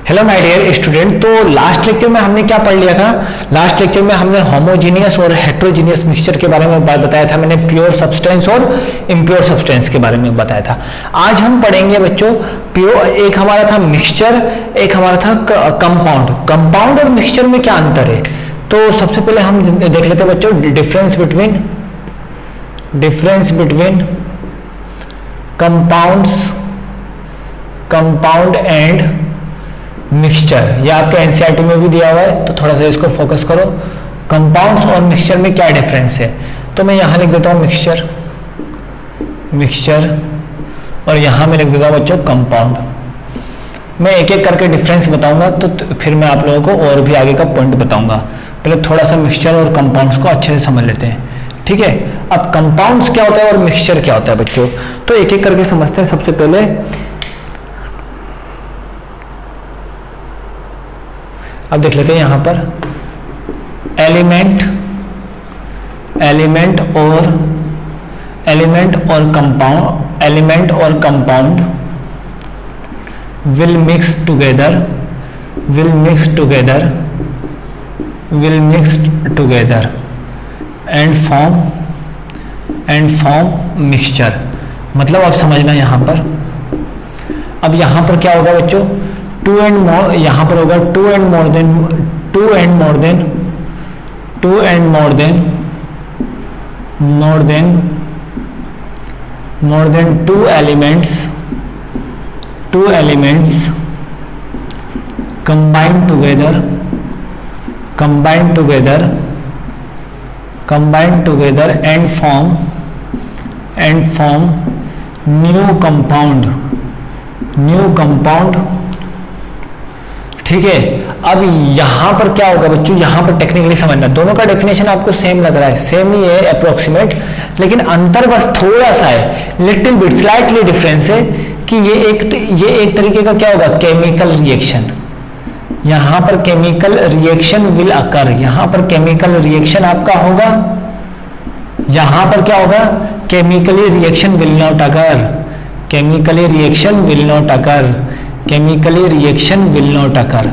Hello my dear student. तो last lecture में हमने क्या पढ़ लिया था? लास्ट लेक्चर में हमने होमोजीनियस और हेट्रोजीनियस मिक्सचर के बारे में बताया था। मैंने प्योर सब्सटेंस और इम्प्योर सब्सटेंस के बारे में बताया था। आज हम पढ़ेंगे बच्चों प्योर, एक हमारा था मिक्सचर, एक हमारा था कंपाउंड। कंपाउंड और मिक्सचर में क्या अंतर है? तो सबसे पहले हम देख लेते हैं बच्चों difference between compound and mixture. यह आपके एनसीईआरटी में भी दिया हुआ है, तो थोड़ा सा इसको फोकस करो। कंपाउंड्स और मिक्सचर में क्या डिफरेंस है? तो मैं यहां लिख देता हूं मिक्सचर और यहां मैं लिख देता हूं बच्चों कंपाउंड। मैं एक एक करके डिफरेंस बताऊंगा, तो फिर मैं आप लोगों को और भी आगे का पॉइंट बताऊंगा। पहले थोड़ा सा मिक्सचर और कंपाउंड्स को अच्छे से समझ लेते हैं, ठीक है। अब कंपाउंड्स क्या होता है और मिक्सचर क्या होता है बच्चों, तो एक एक करके समझते हैं। सबसे पहले अब देख लेते हैं यहां पर एलिमेंट और compound will mix together and form mixture। मतलब आप समझना यहां पर, अब यहां पर क्या होगा बच्चों, टू एंड मोर, यहां पर होगा two and more than two elements combined together and form new compound, ठीक है। अब यहां पर क्या होगा बच्चों, यहां पर टेक्निकली समझना, दोनों का डेफिनेशन आपको सेम लग रहा है, सेम ही है अप्रोक्सीमेट, लेकिन अंतर बस थोड़ा सा है, लिटिल बिट स्लाइटली डिफरेंस है कि ये एक तरीके का क्या होगा, केमिकल रिएक्शन। यहां पर केमिकल रिएक्शन विल अकर, यहां पर केमिकल रिएक्शन आपका होगा, यहां पर क्या होगा, chemically reaction will not occur.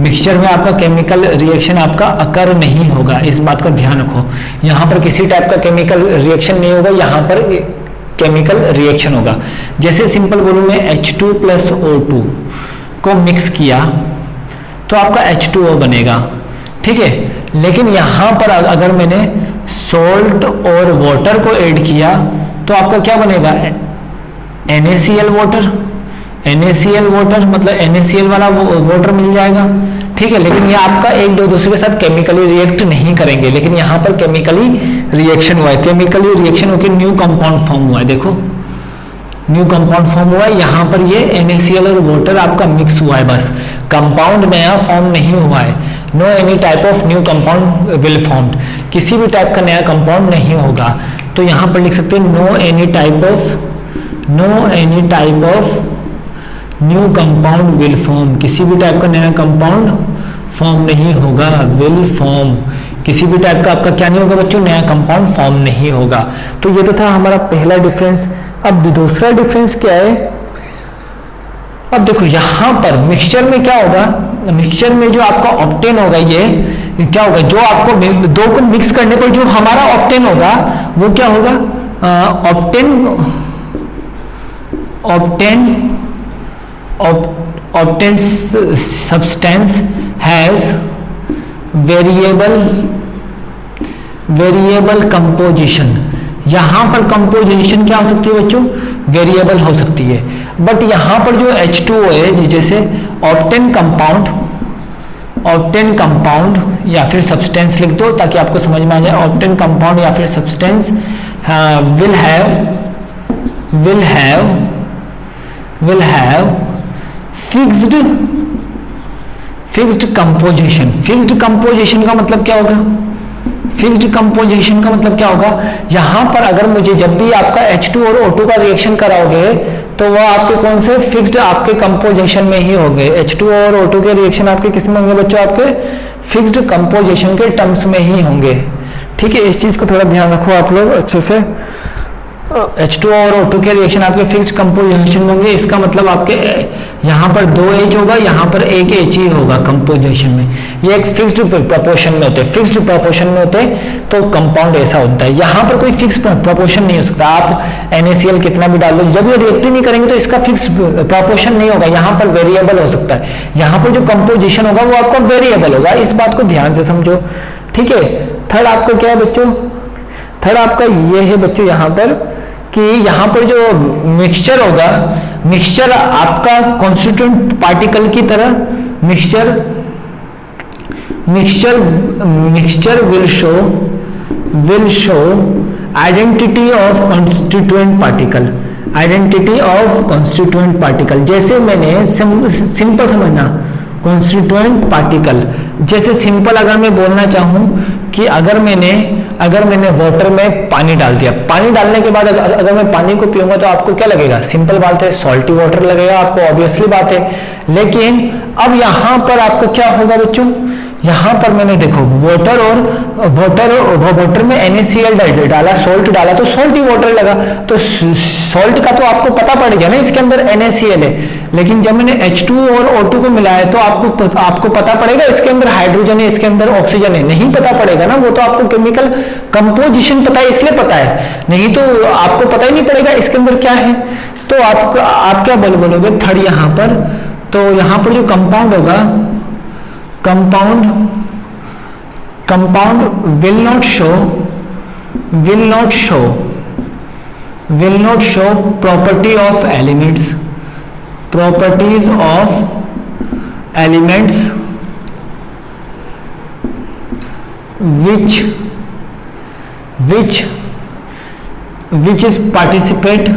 Mixture में आपका केमिकल रिएक्शन आपका अकर नहीं होगा, इस बात का ध्यान रखो। यहां पर किसी टाइप का केमिकल रिएक्शन नहीं होगा, यहां पर केमिकल रिएक्शन होगा। जैसे सिंपल बोलूं मैं H2 प्लस O2 को मिक्स किया तो आपका H2O बनेगा, ठीक है। लेकिन यहां पर अगर मैंने सॉल्ट और वाटर को ऐड किया तो आपका क्या बनेगा, NaCl वाटर, मतलब NaCl वाला वाटर मिल जाएगा, ठीक है। लेकिन ये आपका एक दो दूसरे के साथ केमिकली रिएक्ट नहीं करेंगे, लेकिन यहाँ पर केमिकली रिएक्शन हुआ है, केमिकली रिएक्शन होकर न्यू कंपाउंड फॉर्म हुआ है। देखो न्यू कंपाउंड फॉर्म हुआ है, यहाँ पर ये NaCl और वाटर आपका मिक्स हुआ है, बस कंपाउंड नया फॉर्म नहीं हुआ है। No any type of new compound will formed, किसी भी टाइप का नया कंपाउंड नहीं होगा। तो यहाँ पर लिख सकते हैं no any type of new compound will form, किसी भी टाइप का नया कंपाउंड फॉर्म नहीं होगा, विल फॉर्म, किसी भी टाइप का आपका क्या नहीं होगा बच्चों, नया कंपाउंड फॉर्म नहीं होगा। तो ये तो था हमारा पहला डिफरेंस। अब दूसरा डिफरेंस क्या है, अब देखो यहां पर मिक्सचर में क्या होगा, मिक्सचर में जो आपका ऑप्टेन होगा, ये क्या होगा, जो आपको दो को मिक्स करने पर जो हमारा ऑप्टेन होगा वो क्या होगा, often substance has variable composition. यहां पर कंपोजिशन क्या हो सकती है बच्चों, वेरिएबल हो सकती है। बट यहां पर जो H2O है, जैसे ऑप्टेन कंपाउंड या फिर सब्सटेंस लिख दो ताकि आपको समझ में आ जाए, ऑप्टेन कंपाउंड या फिर substance will have fixed composition. Fixed composition का मतलब क्या होगा, यहां पर अगर मुझे जब भी आपका H2 और O2 का रिएक्शन कराओगे तो वह आपके कौन से फिक्स्ड आपके कंपोजिशन में ही होंगे। H2 और O2 के रिएक्शन आपके किस में होंगे बच्चों, आपके फिक्स्ड कंपोजिशन के टर्म्स में ही होंगे, ठीक है। इस चीज को थोड़ा ध्यान रखो आप लोग अच्छे से। H2 और O2 के रिएक्शन आपके फिक्स्ड कंपोजिशन होंगे। इसका मतलब आपके यहाँ पर 2 H होगा, यहाँ पर 1 H ही होगा कंपोजिशन में। ये एक फिक्स्ड प्रोपोर्शन में होते हैं, फिक्स्ड प्रोपोर्शन में होते हैं तो कंपाउंड ऐसा होता है। यहाँ पर कोई फिक्स प्रोपोर्शन नहीं हो सकता, आप NaCl कितना भी डाल दो, जब ये रिएक्ट नहीं करेंगे तो इसका फिक्स प्रोपोर्शन नहीं होगा, यहाँ पर वेरिएबल हो सकता है। यहाँ पर जो कंपोजिशन होगा वो आपका वेरिएबल होगा, इस बात को ध्यान से समझो, ठीक है। थर्ड आपका क्या है बच्चों, थर्ड आपका ये है बच्चों यहाँ पर कि यहाँ पर जो मिक्सचर होगा, मिक्सचर आपका कॉन्स्टिट्यूएंट पार्टिकल की तरह mixture will show identity of constituent particle, identity of constituent particle. जैसे मैंने सिंपल समझना, कॉन्स्टिट्यूएंट पार्टिकल, जैसे सिंपल अगर मैं बोलना चाहूं कि अगर मैंने वाटर में पानी डाल दिया, पानी डालने के बाद अगर मैं पानी को पीऊंगा तो आपको क्या लगेगा, सिंपल बात है सॉल्टी वाटर लगेगा आपको, ऑब्वियसली बात है। लेकिन अब यहां पर आपको क्या होगा बच्चों, यहां पर मैंने देखो वाटर में NaCl डाला, सोल्ट डाला तो सॉल्टी वाटर लगा, तो सॉल्ट का तो आपको पता पड़ गया ना इसके अंदर NaCl है। लेकिन जब मैंने H2 और O2 को मिलाया तो आपको पता पड़ेगा इसके अंदर हाइड्रोजन है, इसके अंदर ऑक्सीजन है, नहीं पता पड़ेगा ना, वो तो आपको केमिकल कंपोजिशन पता है इसलिए पता है, नहीं तो आपको पता ही नहीं पड़ेगा इसके अंदर क्या है। तो आप क्या बोलोगे थर्ड यहाँ पर, तो यहाँ पर जो कंपाउंड होगा, compound will not show properties of elements which is participated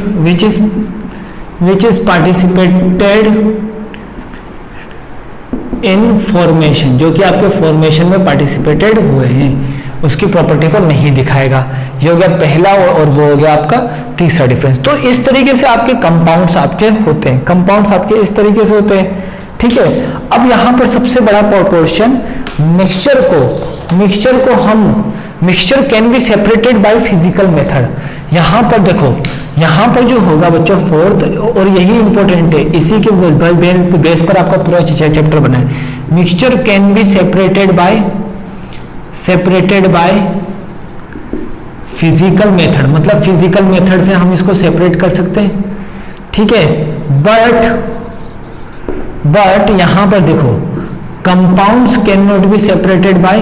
in formation, जो कि आपके फॉर्मेशन में पार्टिसिपेटेड हुए हैं, उसकी प्रॉपर्टी को नहीं दिखाएगा। ये हो गया पहला और वो हो गया आपका तीसरा डिफरेंस। तो इस तरीके से आपके कंपाउंड्स आपके होते हैं, कंपाउंड्स आपके इस तरीके से होते हैं, ठीक है। अब यहाँ पर सबसे बड़ा proportion mixture can be separated by physical method. यहाँ पर देखो, यहाँ पर जो होगा बच्चों फोर्थ, और यही इंपॉर्टेंट है, इसी के बेस पर आपका पूरा चैप्टर बना है। Mixture can be separated by physical method, मतलब फिजिकल मेथड से हम इसको सेपरेट कर सकते हैं, ठीक है। बट यहां पर देखो, compounds can not be separated by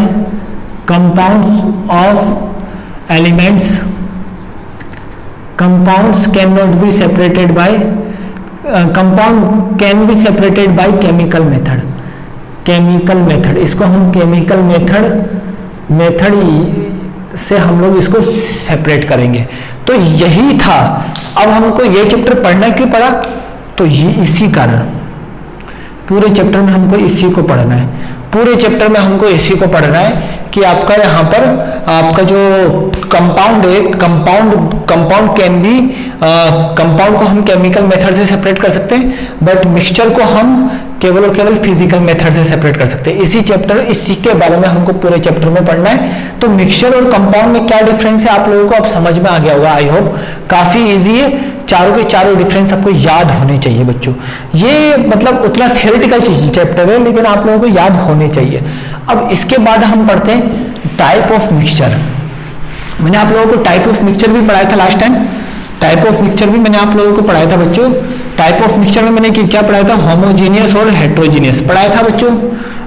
compounds of elements, compounds cannot be separated by compound can be separated by chemical method। इसको हम केमिकल मेथड से हम लोग इसको सेपरेट करेंगे। तो यही था। अब हमको ये चैप्टर पढ़ना क्यों पड़ा, तो ये इसी कारण, पूरे चैप्टर में हमको इसी को पढ़ना है, पूरे चैप्टर में हमको इसी को पढ़ना है कि आपका यहाँ पर आपका जो कंपाउंड है, कंपाउंड को हम केमिकल मेथड से सेपरेट कर सकते हैं, बट मिक्सचर को हम केवल और केवल फिजिकल मेथड से सेपरेट कर सकते हैं। इसी के बारे में हमको पूरे चैप्टर में पढ़ना है। तो मिक्सचर और कंपाउंड में क्या डिफरेंस है आप लोगों को अब समझ में आ गया होगा, आई होप। काफी इजी है, चारों के चारों डिफरेंस आपको याद होने चाहिए बच्चों। ये मतलब उतना थियोरेटिकल चैप्टर है, लेकिन आप लोगों को याद होने चाहिए। अब इसके बाद हम पढ़ते हैं टाइप ऑफ मिक्सचर। मैंने आप लोगों को टाइप ऑफ मिक्सचर भी पढ़ाया था last time, type of mixture भी मैंने आप लोगों को पढ़ाया था बच्चों। टाइप ऑफ मिक्सचर में मैंने क्या पढ़ाया था, होमोजीनियस और हेट्रोजीनियस पढ़ाया था बच्चों।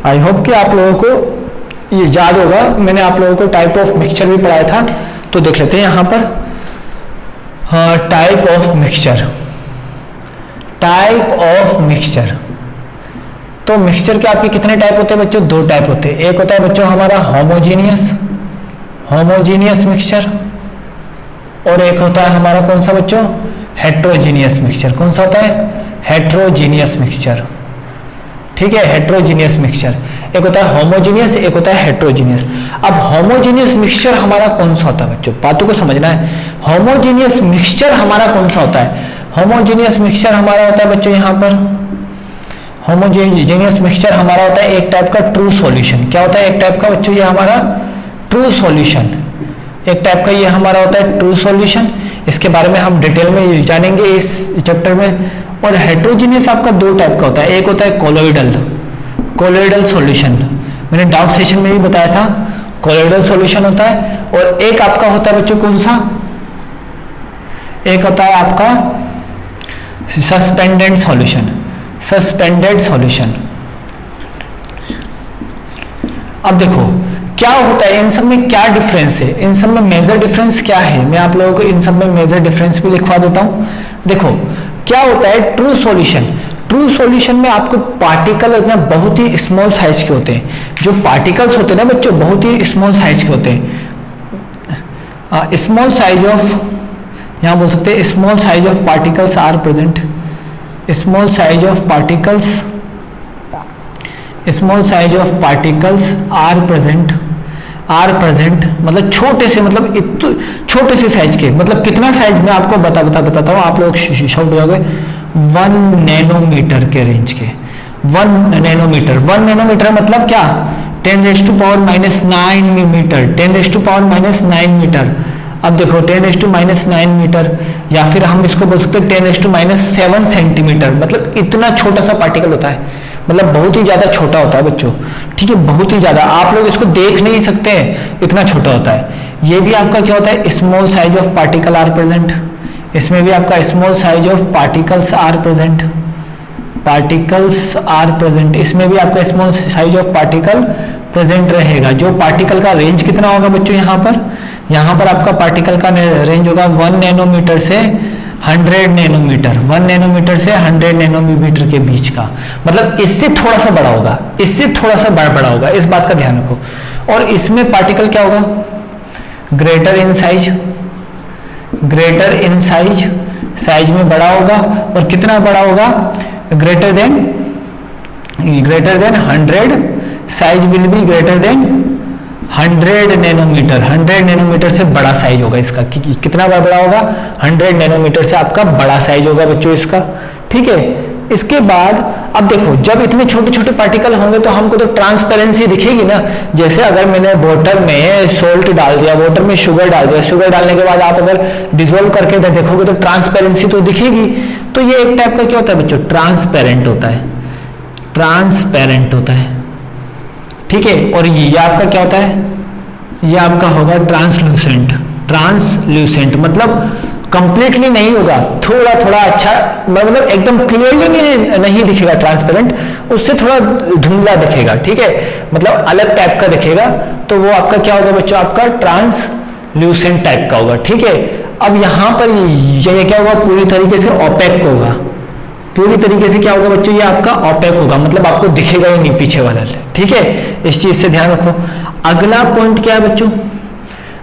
आई होप कि आप लोगों को ये याद होगा। मैंने आप लोगों को टाइप ऑफ मिक्सचर भी पढ़ाया था, तो देख लेते हैं यहाँ पर। टाइप ऑफ मिक्सचर, तो मिक्सचर के आपके कितने टाइप होते हैं बच्चों, दो टाइप होते हैं। एक होता है बच्चों हमारा होमोजीनियस मिक्सचर, और एक होता है हमारा कौन सा बच्चों, हेट्रोजीनियस मिक्सचर। कौन सा होता है, हेट्रोजीनियस मिक्सचर, ठीक है, हेट्रोजीनियस मिक्सचर। एक होता है होमोजीनियस, एक होता है हेट्रोजीनियस। अब होमोजीनियस मिक्सचर हमारा कौन सा होता है बच्चों, बातों को समझना है। होमोजीनियस मिक्सचर हमारा कौन सा होता है, होमोजीनियस मिक्सचर हमारा होता है बच्चों यहाँ पर, होमोजीनियस मिक्सचर हमारा होता है एक टाइप का ट्रू सॉल्यूशन। क्या होता है एक टाइप का बच्चों, ये हमारा ट्रू सॉल्यूशन, एक टाइप का ये हमारा होता है ट्रू सॉल्यूशन। इसके बारे में हम डिटेल में जानेंगे इस चैप्टर में। और हेट्रोजीनियस आपका दो टाइप का होता है, एक होता है कोलोइडल सॉल्यूशन, मैंने डाउट सेशन में भी बताया था, कोलोइडल सॉल्यूशन होता है। और एक आपका होता है बच्चों कौन सा, एक होता है आपका सस्पेंडेड सॉल्यूशन। अब देखो क्या होता है, इन सब में क्या डिफरेंस है, इन सब में मेजर डिफरेंस क्या है, मैं आप लोगों को इन सब में मेजर डिफरेंस भी लिखवा देता हूं। देखो क्या होता है ट्रू सॉल्यूशन में आपको पार्टिकल इतना बहुत ही स्मॉल साइज के होते हैं, जो पार्टिकल्स होते हैं ना बच्चों बहुत ही स्मॉल साइज के होते हैं। स्मॉल साइज ऑफ, यहां बोल सकते हैं small size of particles are present, small size of particles are present मतलब छोटे से, मतलब छोटे से साइज के, मतलब कितना साइज मैं आपको बताता हूँ, आप लोग शॉर्ट हो जाओगे, 1 नैनोमीटर के रेंज के। 1 नैनोमीटर मतलब क्या, 10⁻⁹ मीटर, 10⁻⁹ मीटर। अब देखो 10⁻⁹ मीटर, या फिर हम इसको बोल सकते हैं 10⁻⁷ सेंटीमीटर, मतलब इतना छोटा सा पार्टिकल होता है, मतलब बहुत ही ज्यादा छोटा होता है बच्चों, ठीक है, बहुत ही ज्यादा, आप लोग इसको देख नहीं सकते हैं, इतना छोटा होता है। ये भी आपका क्या होता है, small size of particle are present, इसमें भी आपका small size of particles are present, इसमें भी आपका small size of particle present रहेगा। जो पार्टिकल का रेंज कितना होगा बच्चों, यहाँ पर आपका पार्टिकल का रेंज होगा 1 नैनोमीटर से 100 नैनोमीटर, 1 नैनोमीटर से 100 नैनोमीटर के बीच का, मतलब इससे थोड़ा सा बड़ा होगा, बड़ा होगा, इस बात का ध्यान रखो। और इसमें पार्टिकल क्या होगा, ग्रेटर इन साइज में बड़ा होगा, और कितना बड़ा होगा, greater than 100, size will be greater than 100 nanometer, 100 nanometer से बड़ा साइज होगा इसका, कितना बड़ा होगा, 100 नैनोमीटर से आपका बड़ा साइज होगा बच्चों इसका, ठीक है। इसके बाद अब देखो जब इतने छोटे छोटे पार्टिकल होंगे तो हमको तो ट्रांसपेरेंसी दिखेगी ना, जैसे अगर मैंने वाटर में सोल्ट डाल दिया, वाटर में शुगर डाल दिया, शुगर डालने के बाद आप अगर डिसॉल्व करके देखोगे तो ट्रांसपेरेंसी तो दिखेगी। तो ये एक टाइप का क्या होता है बच्चों, ट्रांसपेरेंट होता है, ठीक है। और ये आपका क्या होता है, ये आपका होगा ट्रांसल्यूसेंट, मतलब कंप्लीटली नहीं होगा, थोड़ा थोड़ा अच्छा, मतलब एकदम क्लियरली नहीं दिखेगा ट्रांसपेरेंट, उससे थोड़ा धुंधला दिखेगा, ठीक है, मतलब अलग टाइप का दिखेगा, तो वो आपका क्या होगा बच्चों, आपका ट्रांसल्यूसेंट टाइप का होगा, ठीक है। अब यहाँ पर ये क्या होगा, पूरी तरीके से ओपेक होगा, पूरी तरीके से क्या होगा बच्चों, ये आपका ओपेक होगा, मतलब आपको दिखेगा ही नहीं पीछे वाला, ठीक है, इस चीज से ध्यान रखो। अगला पॉइंट क्या है बच्चों,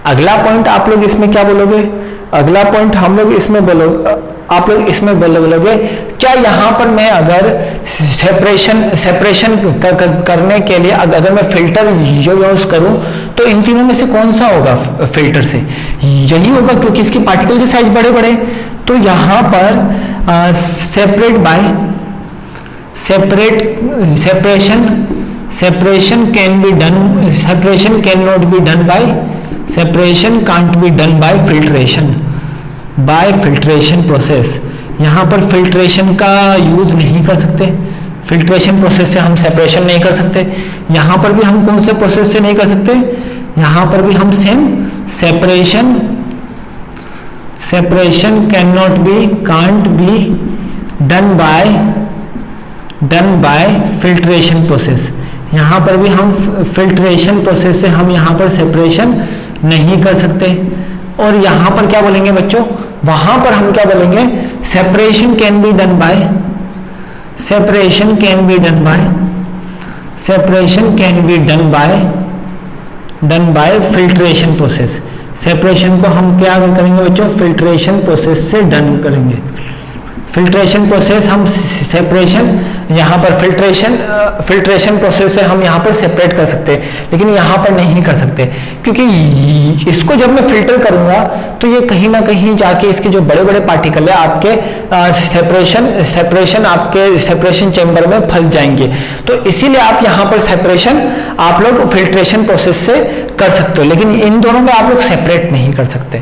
अगला पॉइंट आप लोग इसमें क्या बोलोगे, अगला पॉइंट हम लोग इसमें बोलोगे, आप लोग इसमें बोलोगे क्या, यहाँ पर मैं अगर सेपरेशन करने के लिए अगर मैं फिल्टर यूज करूं तो इन तीनों में से कौन सा होगा, फिल्टर से यही होगा, क्योंकि इसके पार्टिकल के साइज बड़े बड़े। तो यहाँ पर separation can't be done by filtration process. यहाँ पर फिल्ट्रेशन का यूज नहीं कर सकते, फिल्ट्रेशन प्रोसेस से हम सेपरेशन नहीं कर सकते। यहाँ पर भी हम कौन से प्रोसेस से नहीं कर सकते, यहाँ पर भी हम same separation can't be done by filtration process. यहाँ पर भी हम फिल्ट्रेशन प्रोसेस से हम यहाँ पर सेपरेशन नहीं कर सकते। और यहाँ पर क्या बोलेंगे बच्चों, वहां पर हम क्या बोलेंगे, separation can be done by filtration process. Separation को हम क्या करेंगे बच्चों, फिल्ट्रेशन प्रोसेस से डन करेंगे। फिल्ट्रेशन प्रोसेस हम सेपरेशन, यहाँ पर फिल्ट्रेशन प्रोसेस से हम यहाँ पर सेपरेट कर सकते हैं, लेकिन यहाँ पर नहीं कर सकते, क्योंकि इसको जब मैं फिल्टर करूंगा तो ये कहीं ना कहीं जाके इसके जो बड़े बड़े पार्टिकल है आपके सेपरेशन चेंबर में फंस जाएंगे। तो इसीलिए आप यहाँ पर सेपरेशन आप लोग फिल्ट्रेशन प्रोसेस से कर सकते हो, लेकिन इन दोनों में आप लोग सेपरेट नहीं कर सकते।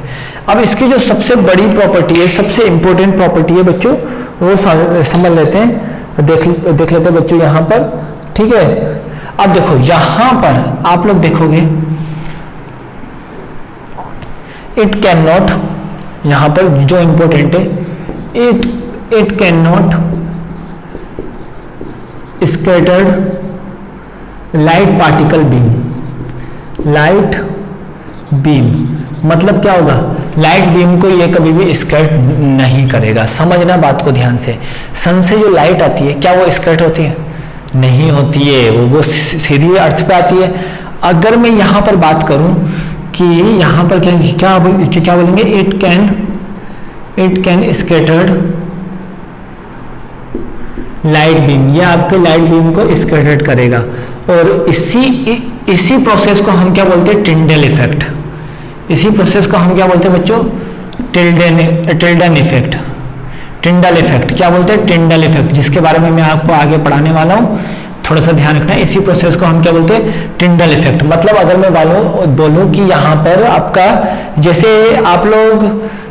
अब इसकी जो सबसे बड़ी प्रॉपर्टी है, सबसे इंपॉर्टेंट प्रॉपर्टी है बच्चों, वो समझ लेते हैं, देख लेते हैं बच्चों यहाँ पर। ठीक है, अब देखो यहाँ पर आप लोग देखोगे इट कैन नॉट, यहाँ पर जो इंपॉर्टेंट है, it can not scattered light particle beam. Light beam मतलब क्या होगा, लाइट बीम को ये कभी भी स्कैट नहीं करेगा। समझना बात को ध्यान से, सन से जो लाइट आती है क्या वो स्कैट होती है? नहीं होती है, वो सीधी अर्थ पे आती है। अगर मैं यहाँ पर बात करूं कि यहाँ पर क्या बोलेंगे, it can scattered light beam, ये आपके लाइट बीम को स्कैटर्ड करेगा। और इसी प्रोसेस को हम क्या बोलते हैं, टिंडल इफेक्ट। इसी प्रोसेस को हम क्या बोलते हैं बच्चों, टिल्डन इफेक्ट। टिंडल इफेक्ट क्या बोलते हैं, टिंडल इफेक्ट, जिसके बारे में मैं आपको आगे पढ़ाने वाला हूँ, थोड़ा सा ध्यान रखना है। इसी प्रोसेस को हम क्या बोलते हैं, टिंडल इफेक्ट। मतलब अगर मैं बोलूं कि यहाँ पर आपका, जैसे आप लोग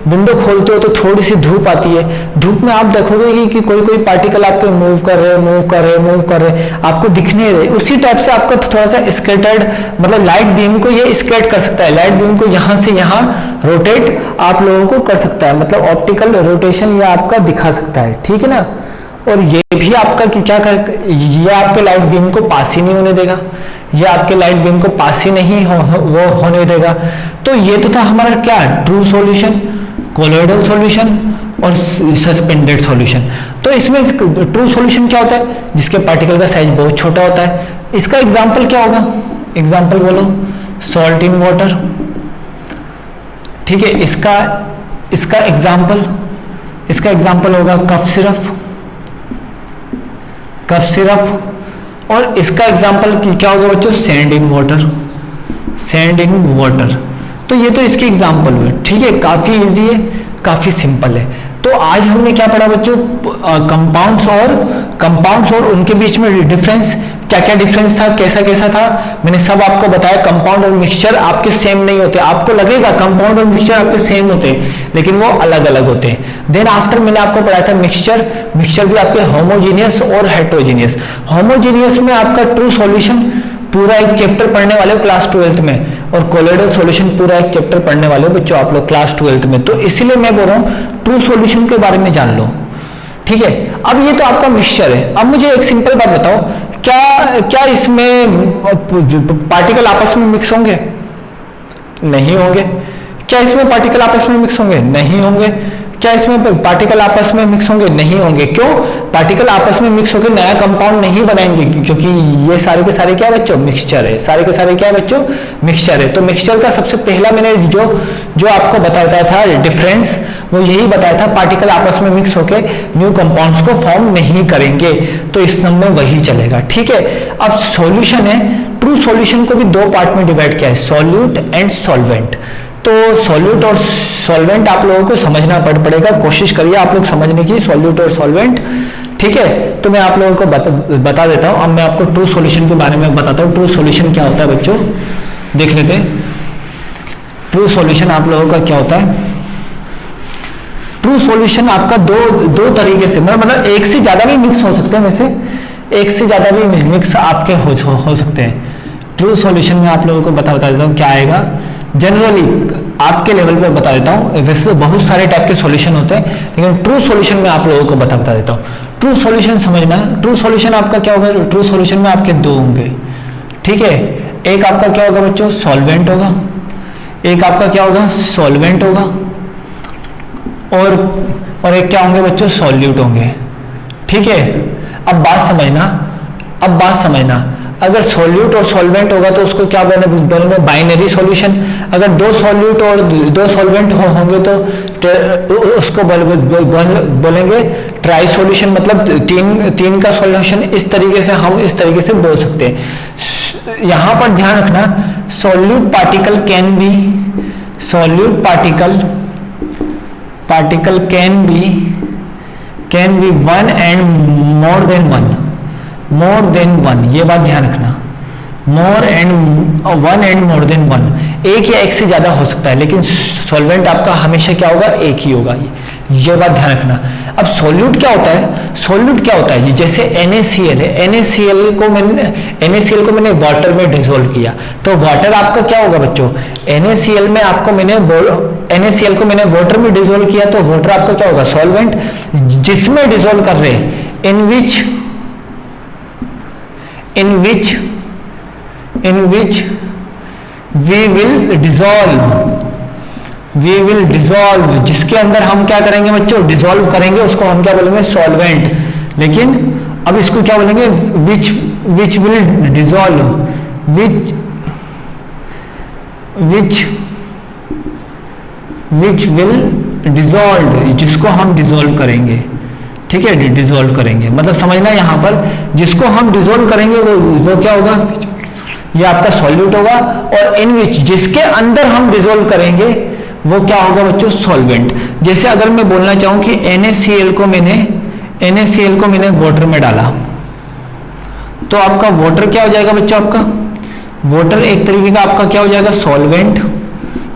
विंडो खोलते हो तो थोड़ी सी धूप आती है, धूप में आप देखोगे कि कोई पार्टिकल आपको मूव कर रहे, आपको दिख नहीं रहे। उसी टाइप से आपका थोड़ा सा स्कैटर्ड, मतलब लाइट बीम को ये स्कैट कर सकता है, लाइट बीम को यहाँ से यहाँ रोटेट आप लोगों को कर सकता है, मतलब ऑप्टिकल रोटेशन ये आपका दिखा सकता है। ठीक है ना, और ये भी आपका कि क्या कर, ये आपके लाइट बीम को पास ही नहीं होने देगा, ये आपके लाइट बीम को पास ही नहीं वो होने देगा। तो ये तो था हमारा क्या, ट्रू सॉल्यूशन, कोलोइडल सॉल्यूशन और सस्पेंडेड सॉल्यूशन। तो इसमें ट्रू सॉल्यूशन क्या होता है, जिसके पार्टिकल का साइज बहुत छोटा होता है। इसका एग्जांपल क्या होगा, एग्जांपल बोलो, सॉल्ट इन वाटर। ठीक है, इसका एग्जांपल होगा कफ सिरप। और इसका एग्जांपल क्या होगा बच्चों, सैंड इन वाटर। तो ये तो इसके एग्जांपल हुए। ठीक है, काफी इजी है, काफी सिंपल है। तो आज हमने क्या पढ़ा बच्चों, कंपाउंड्स और उनके बीच में डिफरेंस, क्या डिफरेंस था, कैसा था, मैंने सब आपको बताया। कंपाउंड और मिक्सचर आपके सेम नहीं होते, आपको लगेगा कंपाउंड और मिक्सचर आपके सेम होते हैं, लेकिन वो अलग अलग होते हैं। देन आफ्टर मैंने आपको पढ़ाया था मिक्सचर भी आपके होमोजीनियस और हेट्रोजीनियस। होमोजीनियस में आपका ट्रू सॉल्यूशन पूरा एक चैप्टर पढ़ने वाले हो क्लास 12th में, और कोलोइडल सॉल्यूशन पूरा एक चैप्टर पढ़ने वाले हो बच्चों आप लोग क्लास 12th में। तो इसीलिए मैं बोल रहा हूँ ट्रू सॉल्यूशन के बारे में जान लो। ठीक है, अब ये तो आपका मिक्सचर है। अब मुझे एक सिंपल बात बताओ, क्या इसमें पार्टिकल आपस में मिक्स होंगे? नहीं होंगे। क्या इसमें पार्टिकल आपस में मिक्स होंगे? नहीं होंगे। क्या इसमें पार्टिकल आपस में मिक्स होंगे? नहीं होंगे। क्यों? पार्टिकल आपस में मिक्स होकर नया कंपाउंड नहीं बनाएंगे, क्योंकि ये सारे के सारे क्या है बच्चों, मिक्सचर है। सारे के सारे क्या है बच्चों, मिक्सचर है। तो मिक्सचर का सबसे पहला मैंने जो आपको बताया था डिफरेंस, वो यही बताया था, पार्टिकल आपस में मिक्स होकर न्यू कंपाउंड्स को फॉर्म नहीं करेंगे। तो इस सब में वही चलेगा। ठीक है, अब सॉल्यूशन है, ट्रू सॉल्यूशन को भी दो पार्ट में डिवाइड किया है, सॉल्यूट एंड सॉल्वेंट। तो सॉल्यूट और सॉल्वेंट आप लोगों को समझना पड़ेगा, कोशिश करिए आप लोग समझने की, सॉल्यूट और सॉल्वेंट। ठीक है, तो मैं आप लोगों को बता देता हूं। अब मैं आपको ट्रू सॉल्यूशन के बारे में बताता हूं। ट्रू सॉल्यूशन क्या होता है बच्चों, देख लेते हैं। ट्रू सॉल्यूशन आप लोगों का क्या होता है, ट्रू सॉल्यूशन आपका दो तरीके से, मतलब एक से ज्यादा भी मिक्स हो सकते हैं, वैसे एक से ज्यादा भी मिक्स आपके हो सकते हैं। ट्रू सॉल्यूशन में आप लोगों को बता देता हूँ क्या आएगा, जनरली आपके लेवल पे बता देता हूँ। वैसे तो बहुत सारे टाइप के सॉल्यूशन होते हैं, लेकिन ट्रू सॉल्यूशन में आप लोगों को बता देता हूँ। ट्रू सॉल्यूशन समझना, ट्रू सॉल्यूशन आपका क्या होगा, ट्रू सॉल्यूशन में आपके दो होंगे। ठीक है, एक आपका क्या होगा बच्चों, सॉल्वेंट होगा, एक आपका क्या होगा, सॉल्वेंट होगा, और एक क्या होंगे बच्चों, सॉल्यूट होंगे। ठीक है, अब बात समझना, अगर सॉल्यूट और सॉल्वेंट होगा तो उसको क्या बोलेंगे, बाइनरी सॉल्यूशन। अगर दो सॉल्यूट और दो सॉल्वेंट होंगे तो उसको बोलेंगे ट्राई सॉल्यूशन, मतलब तीन का सॉल्यूशन। इस तरीके से हम इस तरीके से बोल सकते हैं। यहां पर ध्यान रखना, solute particle can be one and more then one, ये बात ध्यान रखना, one and more then one. एक या एक से ज्यादा हो सकता है, लेकिन सॉल्वेंट आपका हमेशा क्या होगा, एक ही होगा। ये बात ध्यान रखना। अब सॉल्यूट क्या होता है, सॉल्यूट क्या होता है, ये जैसे NaCl है, NaCl को मैंने वाटर में डिसोल्व किया, तो वाटर आपका क्या होगा बच्चों, NaCl में आपको NaCl को मैंने वाटर में डिसोल्व किया, तो वाटर आपका क्या होगा, सॉल्वेंट, जिसमें डिसोल्व कर रहे हैं, इन विच वी विल डिसॉल्व, जिसके अंदर हम क्या करेंगे बच्चों, डिसॉल्व करेंगे, उसको हम क्या बोलेंगे, सॉल्वेंट। लेकिन अब इसको क्या बोलेंगे, which will dissolve, which will dissolve, जिसको हम डिसॉल्व करेंगे, ठीक है, डिसॉल्व करेंगे, मतलब समझना यहाँ पर जिसको हम डिसॉल्व करेंगे वो क्या होगा, ये आपका सॉल्यूट होगा, और इन विच, जिसके अंदर हम डिसॉल्व करेंगे वो क्या होगा बच्चों, सॉल्वेंट। जैसे अगर मैं बोलना चाहूं कि NaCl को मैंने वाटर में डाला, तो आपका वाटर क्या हो जाएगा बच्चों, आपका वाटर एक तरीके का आपका क्या हो जाएगा, सॉल्वेंट,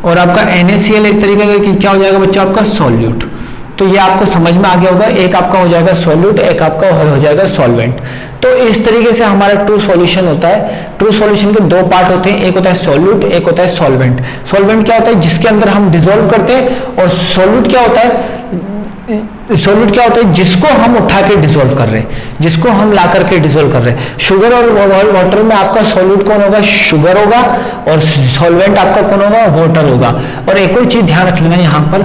और आपका NaCl एक तरीके का क्या हो जाएगा बच्चों, आपका सॉल्यूट। तो ये आपको समझ में आ गया होगा, एक आपका हो जाएगा सॉल्यूट, एक आपका हो जाएगा सॉल्वेंट। तो इस तरीके से हमारा ट्रू सॉल्यूशन होता है। ट्रू सॉल्यूशन के दो पार्ट होते हैं, एक होता है सॉल्यूट, एक होता है सॉल्वेंट। सॉल्वेंट क्या होता है, जिसके अंदर हम डिसॉल्व करते हैं, और सॉल्यूट क्या होता है, जिसको हम उठा के डिसॉल्व कर रहे हैं, जिसको हम ला करके डिसॉल्व कर रहे हैं। शुगर और वाटर में आपका सॉल्यूट कौन होगा, शुगर होगा, और सॉल्वेंट आपका कौन होगा, वाटर होगा। और एक और चीज ध्यान रख लेना, यहाँ पर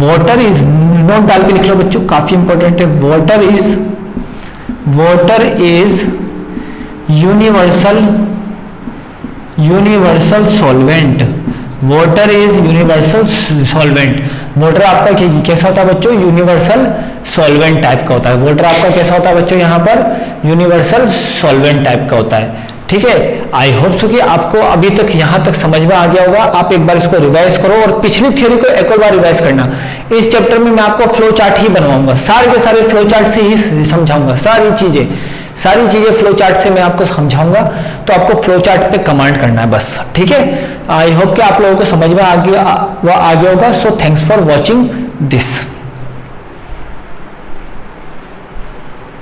वाटर इज, नोट डाल के लिख लो बच्चों, काफी इंपॉर्टेंट है, water is universal solvent. Water is universal solvent. Water आपका कैसा होता है बच्चों, यूनिवर्सल सॉल्वेंट टाइप का होता है। वाटर आपका कैसा होता है बच्चों, यहाँ पर यूनिवर्सल सॉल्वेंट टाइप का होता है। ठीक है, आई होप सो कि आपको अभी तक यहाँ तक समझ में आ गया होगा। आप एक बार इसको रिवाइज करो, और पिछली थ्योरी को एक और बार रिवाइज करना। इस चैप्टर में मैं आपको फ्लो चार्ट ही बनवाऊंगा, सारे के सारे फ्लो चार्ट से ही समझाऊंगा, सारी चीजें फ्लो चार्ट से मैं आपको समझाऊंगा। तो आपको फ्लो चार्ट पे कमांड करना है बस, ठीक है। आई होप कि आप लोगों को समझ में आ गया होगा। So thanks for watching this.